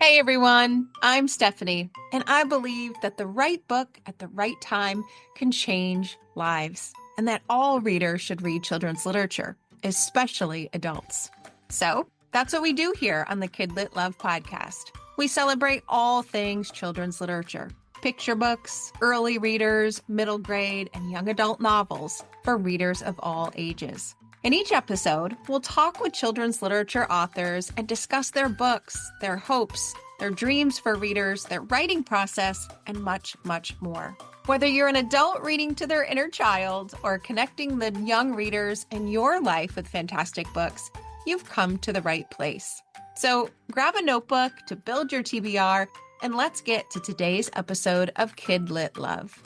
Hey everyone, I'm Stephanie, and I believe that the right book at the right time can change lives, and that all readers should read children's literature, especially adults. So that's what we do here on the Kid Lit Love podcast. We celebrate all things children's literature: picture books, early readers, middle grade, and young adult novels for readers of all ages. In each episode, we'll talk with children's literature authors and discuss their books, their hopes, their dreams for readers, their writing process, and much, much more. Whether you're an adult reading to their inner child or connecting the young readers in your life with fantastic books, you've come to the right place. So grab a notebook to build your TBR, and let's get to today's episode of Kid Lit Love.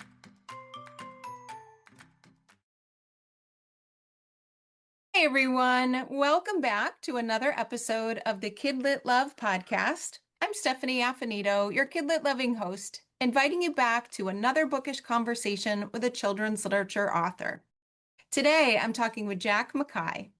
Hey everyone, welcome back to another episode of the Kid Lit Love podcast. I'm Stephanie Affinito, your Kid Lit Loving host, inviting you back to another bookish conversation with a children's literature author. Today, I'm talking with Jack Mackay.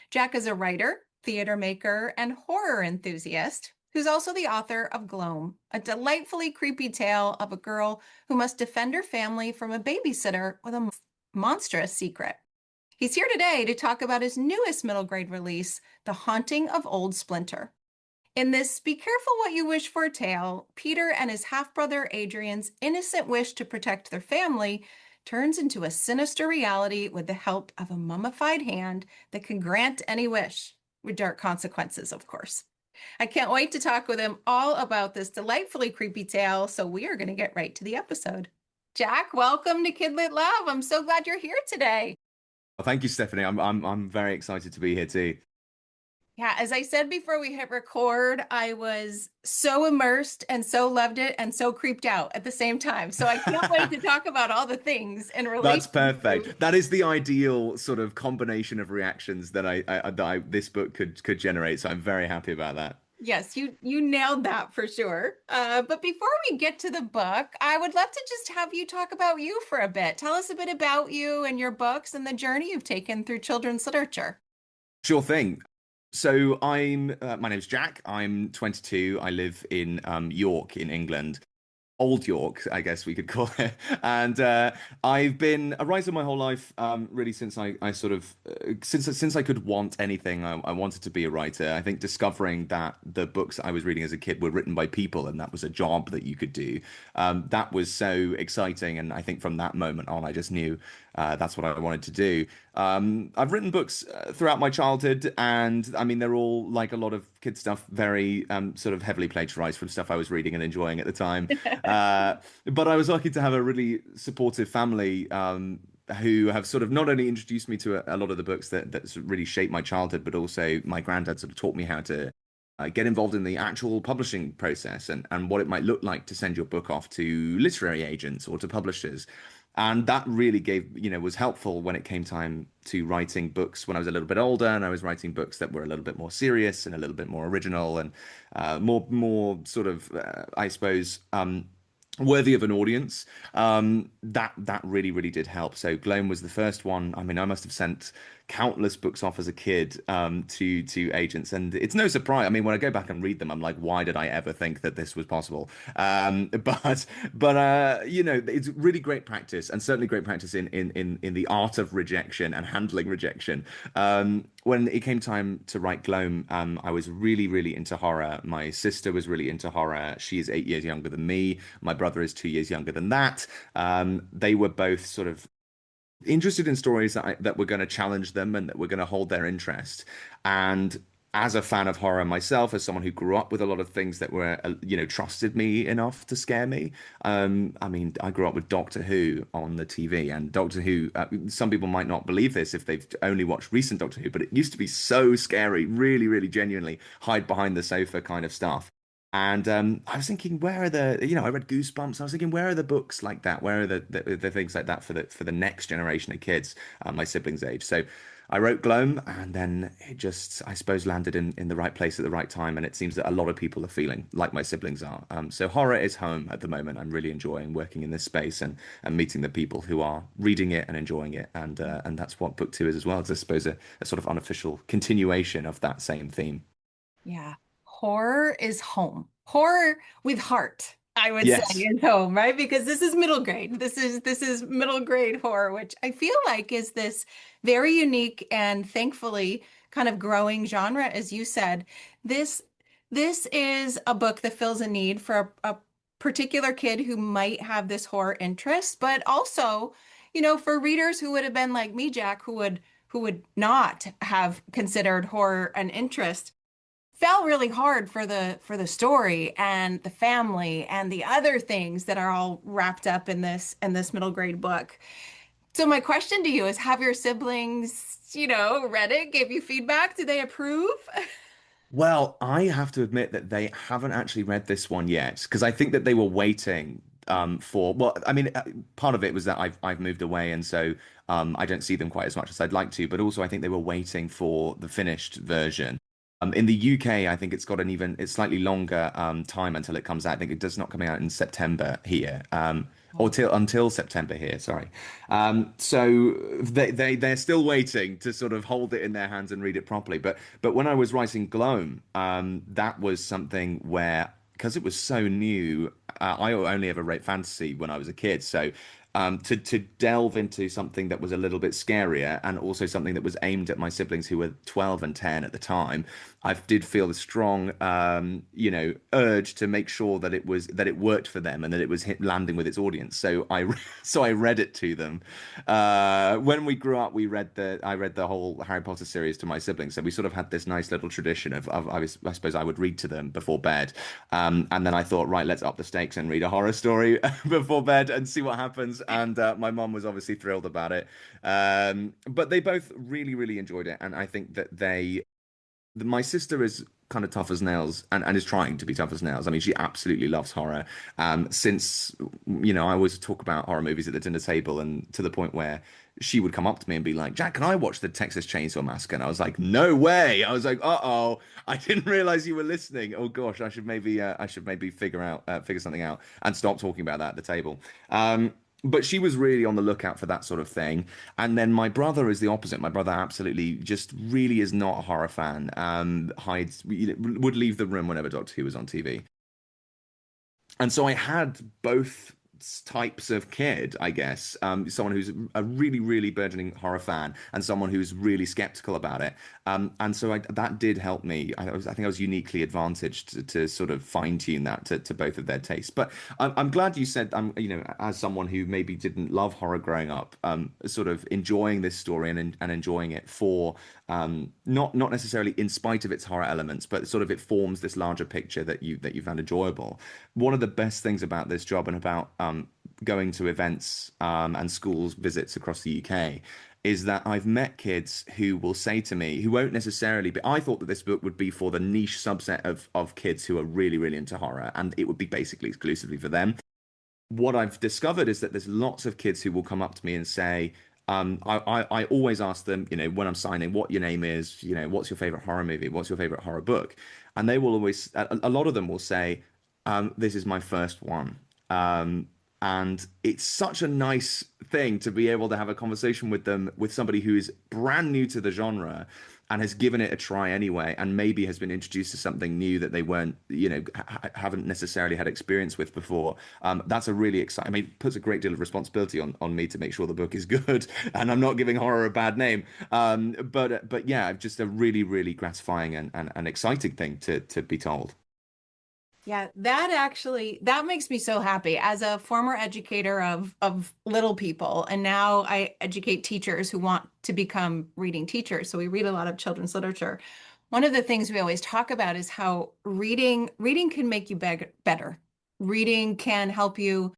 Jack is a writer, theater maker, and horror enthusiast who's also the author of Gloam, a delightfully creepy tale of a girl who must defend her family from a babysitter with a monstrous secret. He's here today to talk about his newest middle grade release, The Haunting of Old Splinter. In this Be Careful What You Wish For tale, Peter and his half-brother Adrian's innocent wish to protect their family turns into a sinister reality with the help of a mummified hand that can grant any wish, with dark consequences, of course. I can't wait to talk with him all about this delightfully creepy tale, so we are going to get right to the episode. Jack, welcome to Kid Lit Love. I'm so glad you're here today. Well, thank you, Stephanie. I'm very excited to be here too. Yeah, as I said before we hit record, I was so immersed and so loved it and so creeped out at the same time. So I can't wait to talk about all the things in That's relation to. perfect. That is the ideal sort of combination of reactions that this book could generate. So I'm very happy about that. Yes, you nailed that for sure. But before we get to the book, I would love to just have you talk about you for a bit. Tell us a bit about you and your books and the journey you've taken through children's literature. Sure thing. So my name's Jack. I'm 22. I live in York in England. Old York, I guess we could call it. And I've been a writer my whole life, really since I sort of since I could want anything, I wanted to be a writer. I think discovering that the books I was reading as a kid were written by people, and that was a job that you could do. That was so exciting, and I think from that moment on, I just knew that's what I wanted to do. I've written books throughout my childhood, and I mean, they're all like a lot of kid stuff, very sort of heavily plagiarized from stuff I was reading and enjoying at the time. But I was lucky to have a really supportive family who have sort of not only introduced me to a lot of the books that really shaped my childhood, but also my granddad sort of taught me how to get involved in the actual publishing process and what it might look like to send your book off to literary agents or to publishers. And that really was helpful when it came time to writing books when I was a little bit older, and I was writing books that were a little bit more serious and a little bit more original and more sort of, I suppose, worthy of an audience. That really did help. So Gloam was the first one. I mean, I must have sent countless books off as a kid to agents, and it's no surprise. I mean, when I go back and read them, I'm like, why did I ever think that this was possible? But it's really great practice, and certainly great practice in the art of rejection and handling rejection. When it came time to write Gloam, I was really into horror. My sister was really into horror. She is 8 years younger than me. My brother is 2 years younger than that. They were both sort of interested in stories that were going to challenge them and that were going to hold their interest. And as a fan of horror myself, as someone who grew up with a lot of things that were, trusted me enough to scare me. I mean, I grew up with Doctor Who on the TV, and Doctor Who, some people might not believe this if they've only watched recent Doctor Who, but it used to be so scary, really genuinely hide behind the sofa kind of stuff. And I was thinking, where are I read Goosebumps. I was thinking, where are the books like that? Where are the things like that for the next generation of kids, my siblings' age? So I wrote Gloam, and then it just, I suppose, landed in the right place at the right time. And it seems that a lot of people are feeling like my siblings are. So horror is home at the moment. I'm really enjoying working in this space and meeting the people who are reading it and enjoying it. And that's what book two is as well. It's, I suppose, a sort of unofficial continuation of that same theme. Yeah. horror is home. Horror with heart, I would say, Yes. is home, right? Because this is middle grade. This is middle grade horror, which I feel like is this very unique and thankfully kind of growing genre, as you said. This this is a book that fills a need for a particular kid who might have this horror interest, but also, for readers who would have been like me, Jack, who would not have considered horror an interest, fell really hard for the story and the family and the other things that are all wrapped up in this middle grade book. So my question to you is, have your siblings, read it, gave you feedback? Do they approve? Well, I have to admit that they haven't actually read this one yet because I think that they were waiting for. Well, I mean, part of it was that I've moved away, and so I don't see them quite as much as I'd like to. But also, I think they were waiting for the finished version. In the UK, I think it's slightly longer time until it comes out. I think it does not coming out in September here, or till until September here. Sorry. So they're still waiting to sort of hold it in their hands and read it properly. But when I was writing Gloam, that was something where because it was so new, I only ever wrote fantasy when I was a kid. So to delve into something that was a little bit scarier and also something that was aimed at my siblings who were 12 and 10 at the time, I did feel a strong, urge to make sure that it worked for them and that it was landing with its audience. So so I read it to them. When we grew up, I read the whole Harry Potter series to my siblings. So we sort of had this nice little tradition of I suppose I would read to them before bed. And then I thought, right, let's up the stakes and read a horror story before bed and see what happens. And my mom was obviously thrilled about it. But they both really, really enjoyed it. And I think that my sister is kind of tough as nails and is trying to be tough as nails. I mean, she absolutely loves horror. Since, I always talk about horror movies at the dinner table and to the point where she would come up to me and be like, Jack, can I watch the Texas Chainsaw Massacre? And I was like, no way. I was like, uh-oh, I didn't realize you were listening. Oh gosh, I should maybe figure something out and stop talking about that at the table. But she was really on the lookout for that sort of thing. And then my brother is the opposite. My brother absolutely just really is not a horror fan. Would leave the room whenever Doctor Who was on TV. And so I had both types of kid, I guess. Someone who's a really, really burgeoning horror fan, and someone who's really skeptical about it. And so that did help me. I think I was uniquely advantaged to sort of fine tune that to both of their tastes. But I'm glad you said, as someone who maybe didn't love horror growing up, sort of enjoying this story and enjoying it for not necessarily in spite of its horror elements, but sort of it forms this larger picture that you found enjoyable. One of the best things about this job and about going to events and schools visits across the UK is that I've met kids who will say to me, who won't necessarily be, I thought that this book would be for the niche subset of kids who are really, really into horror, and it would be basically exclusively for them. What I've discovered is that there's lots of kids who will come up to me and say, I always ask them, when I'm signing, what your name is, what's your favorite horror movie, what's your favorite horror book, and they will always, a lot of them will say, this is my first one. And it's such a nice thing to be able to have a conversation with them, with somebody who is brand new to the genre and has given it a try anyway, and maybe has been introduced to something new that they weren't, haven't necessarily had experience with before. That's a really exciting, I mean, it puts a great deal of responsibility on me to make sure the book is good and I'm not giving horror a bad name. But yeah, just a really, really gratifying and exciting thing to be told. Yeah, that makes me so happy as a former educator of little people, and now I educate teachers who want to become reading teachers. So we read a lot of children's literature. One of the things we always talk about is how reading can make you better. Reading can help you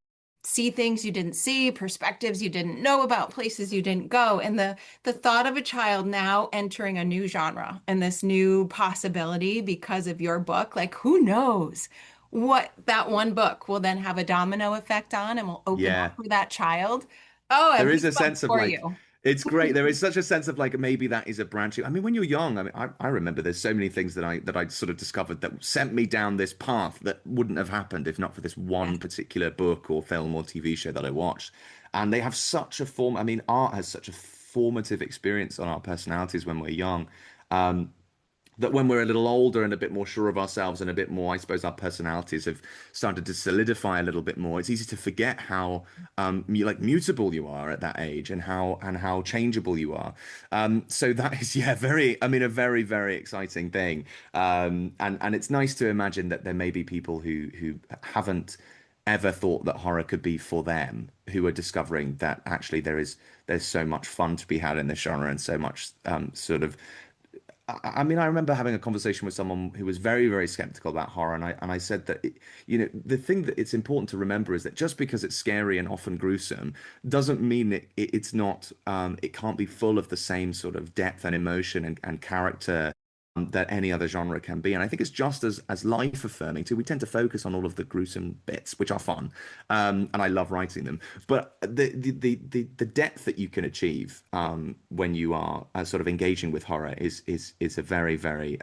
see things you didn't see, perspectives you didn't know about, places you didn't go. And the thought of a child now entering a new genre and this new possibility because of your book, like who knows what that one book will then have a domino effect on and will open up Yeah. for that child. Oh, I'm There is a goosebumps sense of for like, you. it's great. There is such a sense of like maybe that is a branch. I mean, when you're young, I mean, I remember there's so many things that I sort of discovered that sent me down this path that wouldn't have happened if not for this one Yes. particular book or film or TV show that I watched. And they have such a form. I mean, art has such a formative experience on our personalities when we're young. Um, that when we're a little older and a bit more sure of ourselves and a bit more, I suppose our personalities have started to solidify a little bit more, it's easy to forget how like mutable you are at that age and how changeable you are. So that is, yeah, very, I mean, a very, very exciting thing. And it's nice to imagine that there may be people who haven't ever thought that horror could be for them, who are discovering that actually there's so much fun to be had in this genre and so much sort of I mean, I remember having a conversation with someone who was very, very skeptical about horror, and I said that the thing that it's important to remember is that just because it's scary and often gruesome doesn't mean it's not it can't be full of the same sort of depth and emotion and character that any other genre can be. And I think it's just as life affirming too. We tend to focus on all of the gruesome bits, which are fun, and I love writing them. But the depth that you can achieve when you are sort of engaging with horror is a very very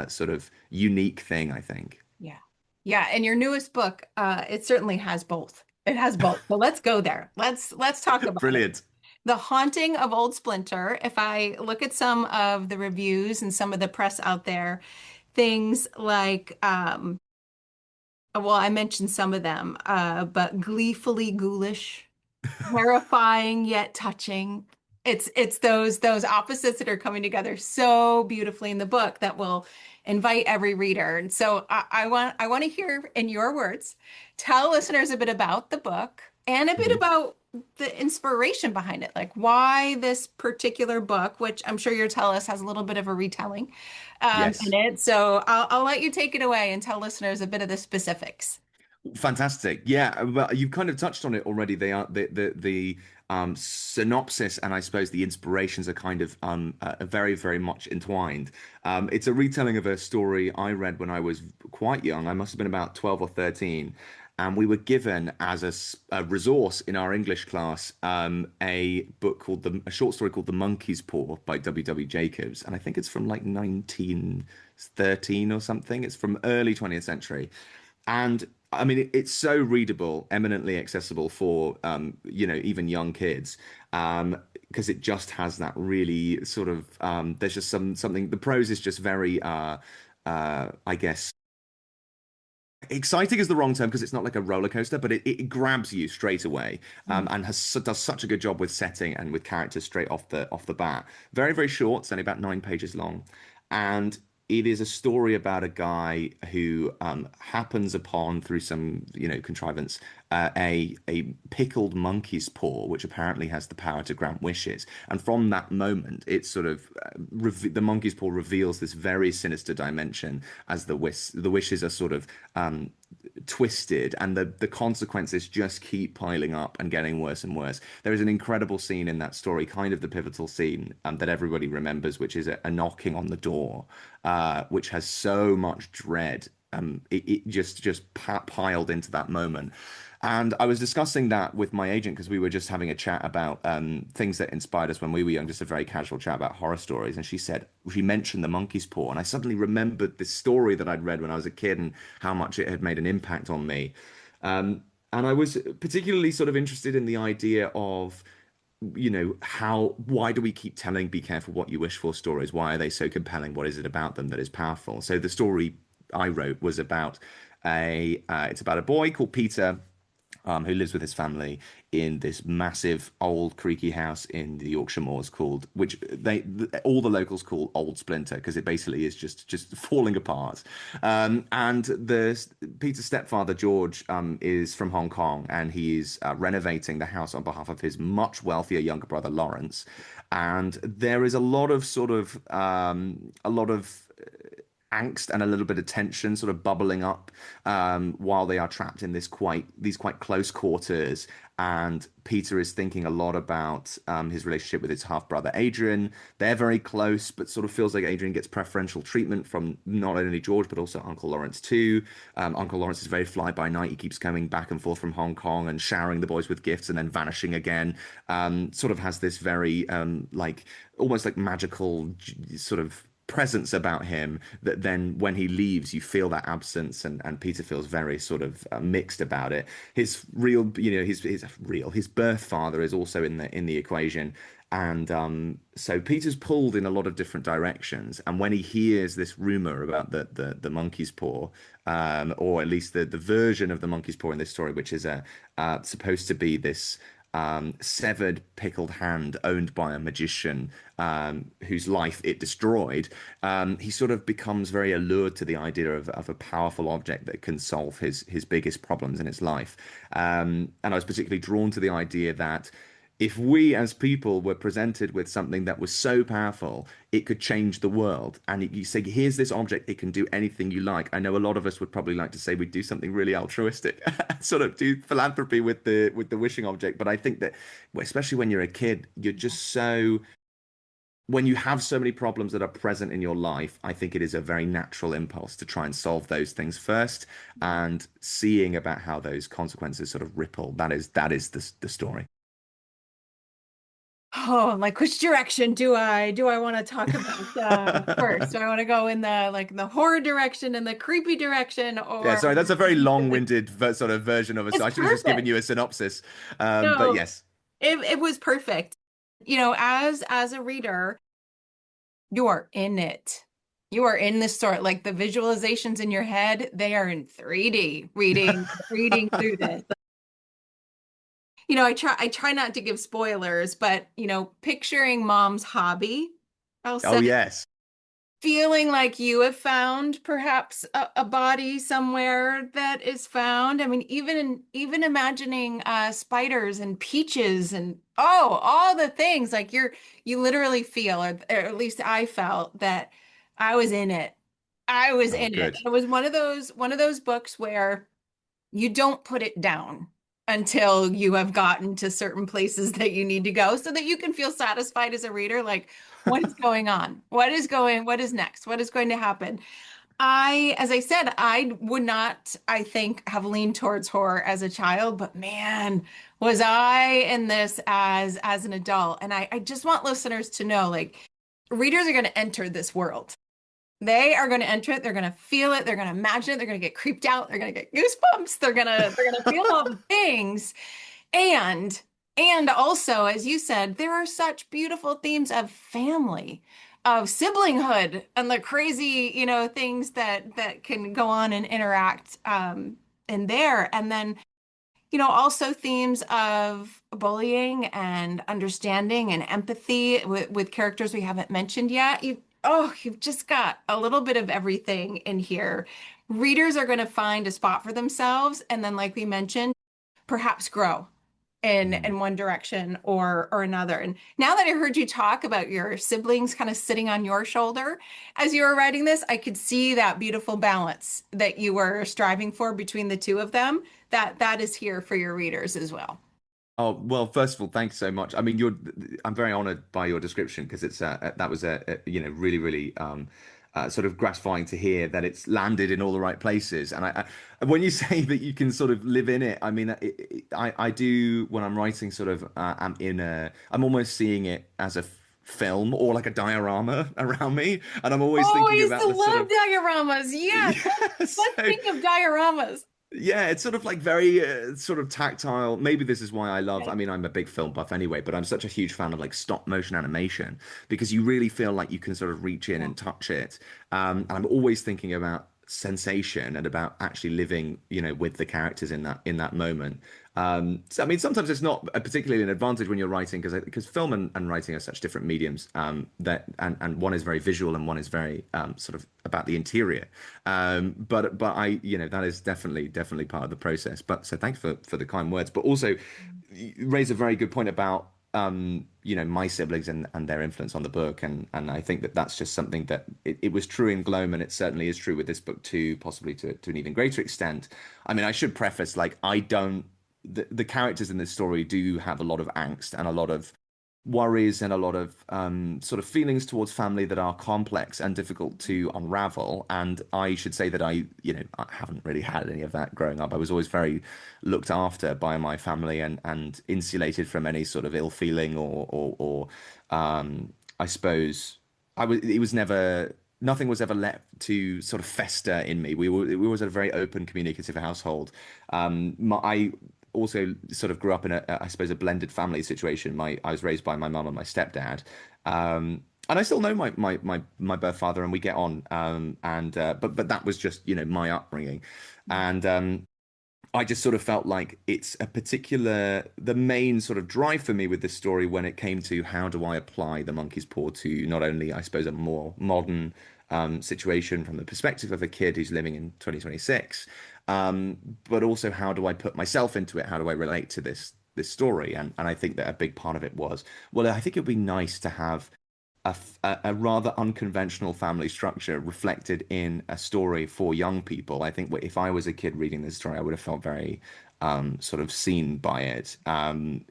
sort of unique thing, I think. Yeah. Yeah, and your newest book, it certainly has both. It has both. So let's go there. Let's talk about it. Brilliant. The Haunting of Old Splinter. If I look at some of the reviews and some of the press out there, things like well, I mentioned some of them, but gleefully ghoulish, terrifying yet touching. It's those opposites that are coming together so beautifully in the book that will invite every reader. And so I want to hear in your words, tell listeners a bit about the book and a bit Mhm. about the inspiration behind it, like why this particular book, which I'm sure you'll tell us has a little bit of a retelling in Yes. it. So I'll let you take it away and tell listeners a bit of the specifics. Fantastic. Yeah, well, you've kind of touched on it already. They are the synopsis and I suppose the inspirations are kind of very, very much entwined. It's a retelling of a story I read when I was quite young. I must have been about 12 or 13. And we were given as a resource in our English class a book called a short story called The Monkey's Paw by W. Jacobs. And I think it's from like 1913 or something. It's from early 20th century. And I mean, it's so readable, eminently accessible for even young kids, because it just has that really sort of there's just something. The prose is just very, I guess, exciting is the wrong term because it's not like a roller coaster, but it grabs you straight away, and does such a good job with setting and with characters straight off the bat. Very, very short, it's only about 9 pages long, and it is a story about a guy who happens upon through some contrivance a pickled monkey's paw, which apparently has the power to grant wishes. And from that moment, it's sort of the monkey's paw reveals this very sinister dimension as the wishes are sort of twisted, and the consequences just keep piling up and getting worse and worse. There is an incredible scene in that story, kind of the pivotal scene that everybody remembers, which is a knocking on the door, which has so much dread. It just piled into that moment. And I was discussing that with my agent because we were just having a chat about things that inspired us when we were young, just a very casual chat about horror stories. And she mentioned the monkey's paw, and I suddenly remembered this story that I'd read when I was a kid and how much it had made an impact on me. And I was particularly sort of interested in the idea of why do we keep telling be careful what you wish for stories? Why are they so compelling? What is it about them that is powerful? So the story I wrote was about it's about a boy called Peter, who lives with his family in this massive old creaky house in the Yorkshire Moors called, which all the locals call Old Splinter because it basically is just falling apart. And the Peter's stepfather George is from Hong Kong, and he is renovating the house on behalf of his much wealthier younger brother Lawrence. And there is a lot of a lot of angst and a little bit of tension sort of bubbling up while they are trapped in these quite close quarters. And Peter is thinking a lot about his relationship with his half brother Adrian. They're very close, but sort of feels like Adrian gets preferential treatment from not only George but also Uncle Lawrence too. Uncle Lawrence is very fly by night. He keeps coming back and forth from Hong Kong and showering the boys with gifts and then vanishing again. Sort of has this very like almost like magical sort of presence about him that then when he leaves you feel that absence, and Peter feels very sort of mixed about it. His real his birth father is also in the equation, And so Peter's pulled in a lot of different directions. And when he hears this rumor about the monkey's paw, or at least the version of the monkey's paw in this story, which is supposed to be this severed pickled hand owned by a magician whose life it destroyed, he sort of becomes very allured to the idea of a powerful object that can solve his biggest problems in his life. And I was particularly drawn to the idea that if we as people were presented with something that was so powerful, it could change the world. And you say, here's this object, it can do anything you like. I know a lot of us would probably like to say we'd do something really altruistic, sort of do philanthropy with the wishing object. But I think that, well, especially when you're a kid, you're just so when you have so many problems that are present in your life, I think it is a very natural impulse to try and solve those things first, and seeing about how those consequences sort of ripple. That is the story. Oh, like which direction do I want to talk about first? Do I want to go in the horror direction and the creepy direction, Yeah, or sorry, that's a very long-winded sort of version of it. So it's I should have just given perfect. you a synopsis. But No, yes. it was perfect. As a reader, you are in it. You are in the story. Like the visualizations in your head, they are in 3D reading through this. I try not to give spoilers, but picturing mom's hobby, I'll Oh say, yes. feeling like you have found perhaps a body somewhere that is found. I mean, even imagining spiders and peaches and all the things like you literally feel, or at least I felt that I was in it. I was Oh in it. good. It was one of those books where you don't put it down until you have gotten to certain places that you need to go so that you can feel satisfied as a reader. Like, what is going on? What is next? What is going to happen? As I said, I would not, I think, have leaned towards horror as a child, but man, was I in this as an adult. And I just want listeners to know, like, readers are going to enter this world. They are going to enter it. They're going to feel it. They're going to imagine it. They're going to get creeped out. They're going to get goosebumps. They're going to feel all the things. And and also, as you said, there are such beautiful themes of family, of siblinghood, and the crazy, things that can go on and interact in there. And then also themes of bullying and understanding and empathy with characters we haven't mentioned yet. You've just got a little bit of everything in here. Readers are going to find a spot for themselves, and then, like we mentioned, perhaps grow in one direction or another. And now that I heard you talk about your siblings kind of sitting on your shoulder as you were writing this, I could see that beautiful balance that you were striving for between the two of them. That is here for your readers as well. Oh, well, first of all, thanks so much. I mean, I'm very honored by your description because it's that was really, really sort of gratifying to hear that it's landed in all the right places. And when you say that you can sort of live in it, I mean, I do when I'm writing sort of, I'm almost seeing it as a film or like a diorama around me. And I'm always Oh, I thinking used to about the sort love of, dioramas. Yes, yeah, let's so think of dioramas. yeah, it's sort of like very sort of tactile. Maybe this is why I love, I Right. mean, I'm a big film buff anyway, but I'm such a huge fan of like stop motion animation because you really feel like you can sort of reach in Yeah. and touch it. And I'm always thinking about sensation and about actually living, with the characters in that moment. So I mean, sometimes it's not particularly an advantage when you're writing because film and writing are such different mediums that and one is very visual and one is very sort of about the interior. But that is definitely part of the process. But so thanks for the kind words. But also, you raise a very good point about my siblings and their influence on the book, and I think that that's just something that it was true in Gloam, and it certainly is true with this book too, possibly to an even greater extent. I mean, I should preface like I don't the characters in this story do have a lot of angst and a lot of worries and a lot of sort of feelings towards family that are complex and difficult to unravel. And I should say that I haven't really had any of that growing up. I was always very looked after by my family and insulated from any sort of ill feeling or I suppose it was never. Nothing was ever left to sort of fester in me. We always had a very open, communicative household. My also sort of grew up in I suppose, a blended family situation. I was raised by my mum and my stepdad. And I still know my birth father, and we get on. But that was just, my upbringing, and I just sort of felt like the main sort of drive for me with this story when it came to how do I apply the monkey's paw to not only, I suppose, a more modern situation from the perspective of a kid who's living in 2026, but also how do I put myself into it? How do I relate to this story? And I think that a big part of it was, well, I think it'd be nice to have a rather unconventional family structure reflected in a story for young people. I think if I was a kid reading this story, I would have felt very sort of seen by it,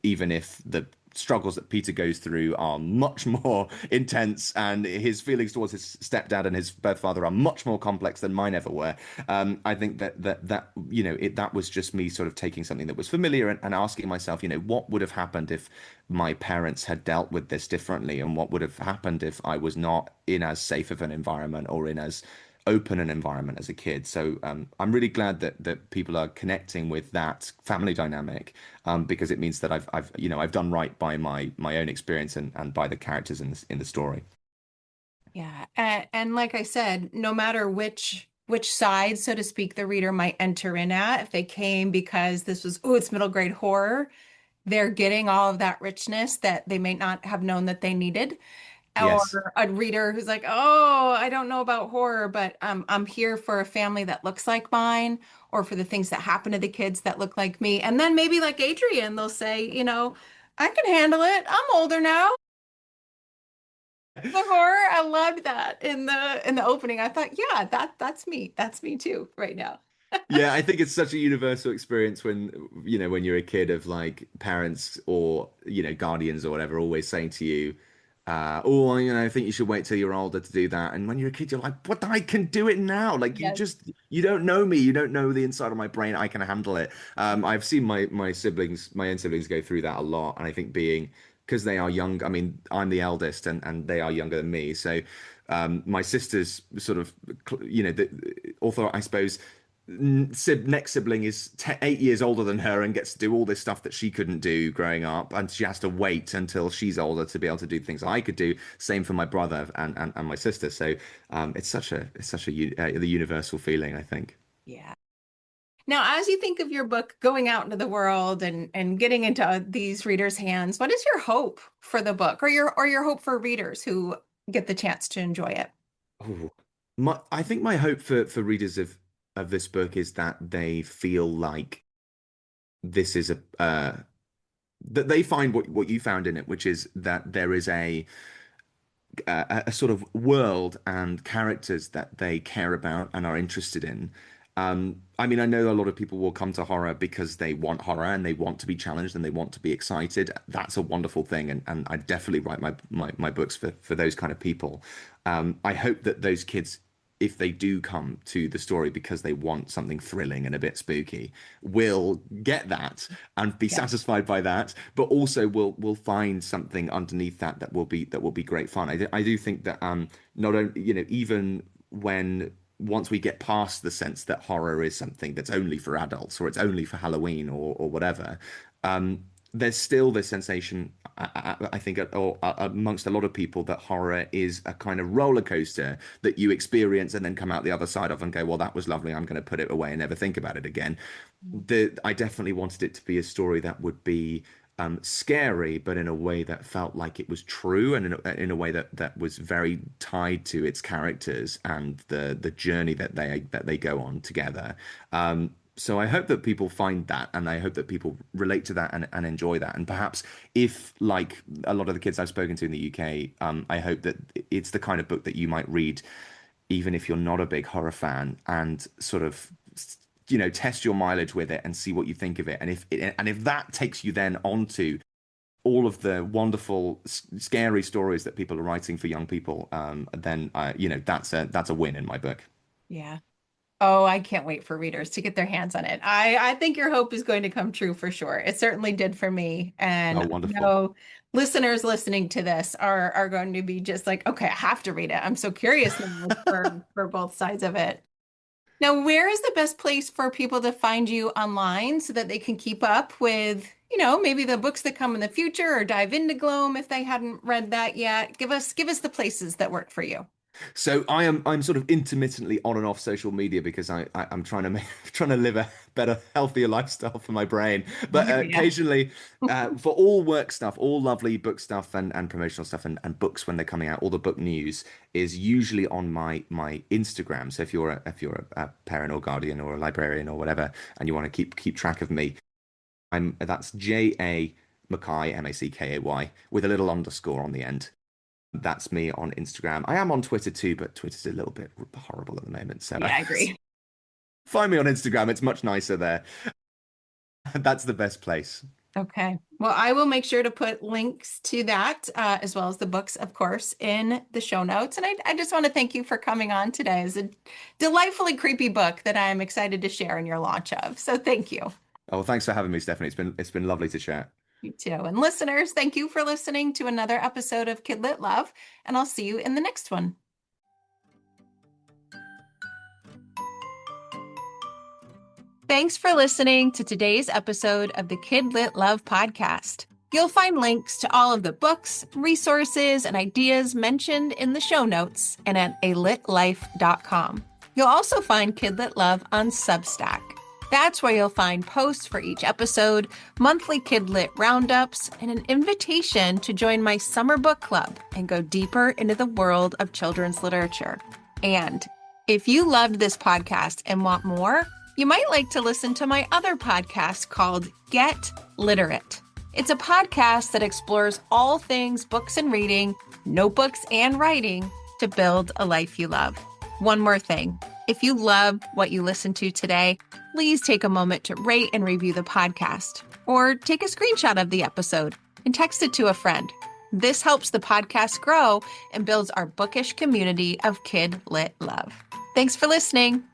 even if the struggles that Peter goes through are much more intense, and his feelings towards his stepdad and his birth father are much more complex than mine ever were. I think that was just me sort of taking something that was familiar and asking myself, what would have happened if my parents had dealt with this differently, and what would have happened if I was not in as safe of an environment or in as open an environment as a kid. So I'm really glad that people are connecting with that family dynamic, because it means that I've done right by my own experience and by the characters in the story. Yeah. And like I said, no matter which side, so to speak, the reader might enter in at, if they came because this was, oh, it's middle grade horror, they're getting all of that richness that they may not have known that they needed. Yes. Or a reader who's like, oh, I don't know about horror, but I'm here for a family that looks like mine, or for the things that happen to the kids that look like me. And then maybe like Adrian, they'll say, I can handle it. I'm older now. The horror, I loved that in the opening. I thought, yeah, that's me. That's me too right now. Yeah, I think it's such a universal experience when you're a kid, of like parents or, guardians or whatever, always saying to you, oh, I think you should wait till you're older to do that. And when you're a kid, you're like, what? I can do it now. Like Yes. you don't know me. You don't know the inside of my brain. I can handle it. I've seen my own siblings go through that a lot. And I think because they are young, I mean, I'm the eldest and they are younger than me. So, my sister's sort of, although I suppose next sibling is 8 years older than her and gets to do all this stuff that she couldn't do growing up, and she has to wait until she's older to be able to do things I could do. Same for my brother and my sister. So the universal feeling, I think. Yeah. Now, as you think of your book going out into the world and getting into these readers' hands, what is your hope for the book, or your hope for readers who get the chance to enjoy it? Ooh. I think my hope for readers of this book is that they feel like this is that they find what you found in it, which is that there is a sort of world and characters that they care about and are interested in. I mean, I know a lot of people will come to horror because they want horror and they want to be challenged and they want to be excited. That's a wonderful thing, and I definitely write my books for those kind of people. I hope that those kids, if they do come to the story because they want something thrilling and a bit spooky, will get that and be Yeah. satisfied by that, but also will find something underneath that will be great fun. I do think that not only, even when once we get past the sense that horror is something that's only for adults or it's only for Halloween or whatever, there's still this sensation, I think, amongst a lot of people, that horror is a kind of roller coaster that you experience and then come out the other side of and go, well, that was lovely. I'm going to put it away and never think about it again. I definitely wanted it to be a story that would be scary, but in a way that felt like it was true, and in a way that was very tied to its characters and the journey that they go on together. So I hope that people find that, and I hope that people relate to that and enjoy that. And perhaps if, like a lot of the kids I've spoken to in the UK, I hope that it's the kind of book that you might read even if you're not a big horror fan, and sort of test your mileage with it and see what you think of it. And if that takes you then onto all of the wonderful scary stories that people are writing for young people, then that's a win in my book. Yeah. Oh, I can't wait for readers to get their hands on it. I think your hope is going to come true for sure. It certainly did for me. And Oh, I wonderful. know listeners listening to this are going to be just like, okay, I have to read it. I'm so curious now for both sides of it. Now, where is the best place for people to find you online so that they can keep up with, maybe the books that come in the future or dive into Gloam if they hadn't read that yet? Give us the places that work for you. So I'm sort of intermittently on and off social media because I'm trying to trying to live a better, healthier lifestyle for my brain. I But hear you. occasionally, for all work stuff, all lovely book stuff and promotional stuff and books when they're coming out, all the book news is usually on my Instagram. So if you're a parent or guardian or a librarian or whatever, and you want to keep track of me, that's J.A. Mackay, Mackay, with a little underscore on the end. That's me on Instagram. I am on Twitter too, but Twitter's a little bit horrible at the moment. So Yeah, I agree. find me on Instagram. It's much nicer there. That's the best place. Okay. Well, I will make sure to put links to that, as well as the books, of course, in the show notes. And I just want to thank you for coming on today. It's a delightfully creepy book that I'm excited to share in your launch of. So thank you. Oh, well, thanks for having me, Stephanie. It's been lovely to chat. You too. And listeners, thank you for listening to another episode of Kidlit Love, and I'll see you in the next one. Thanks for listening to today's episode of the Kidlit Love podcast. You'll find links to all of the books, resources, and ideas mentioned in the show notes and at alitlife.com. You'll also find Kidlit Love on Substack. That's where you'll find posts for each episode, monthly Kidlit roundups, and an invitation to join my summer book club and go deeper into the world of children's literature. And if you loved this podcast and want more, you might like to listen to my other podcast called Get Literate. It's a podcast that explores all things books and reading, notebooks and writing to build a life you love. One more thing. If you loved what you listened to today, please take a moment to rate and review the podcast, or take a screenshot of the episode and text it to a friend. This helps the podcast grow and builds our bookish community of kid lit love. Thanks for listening.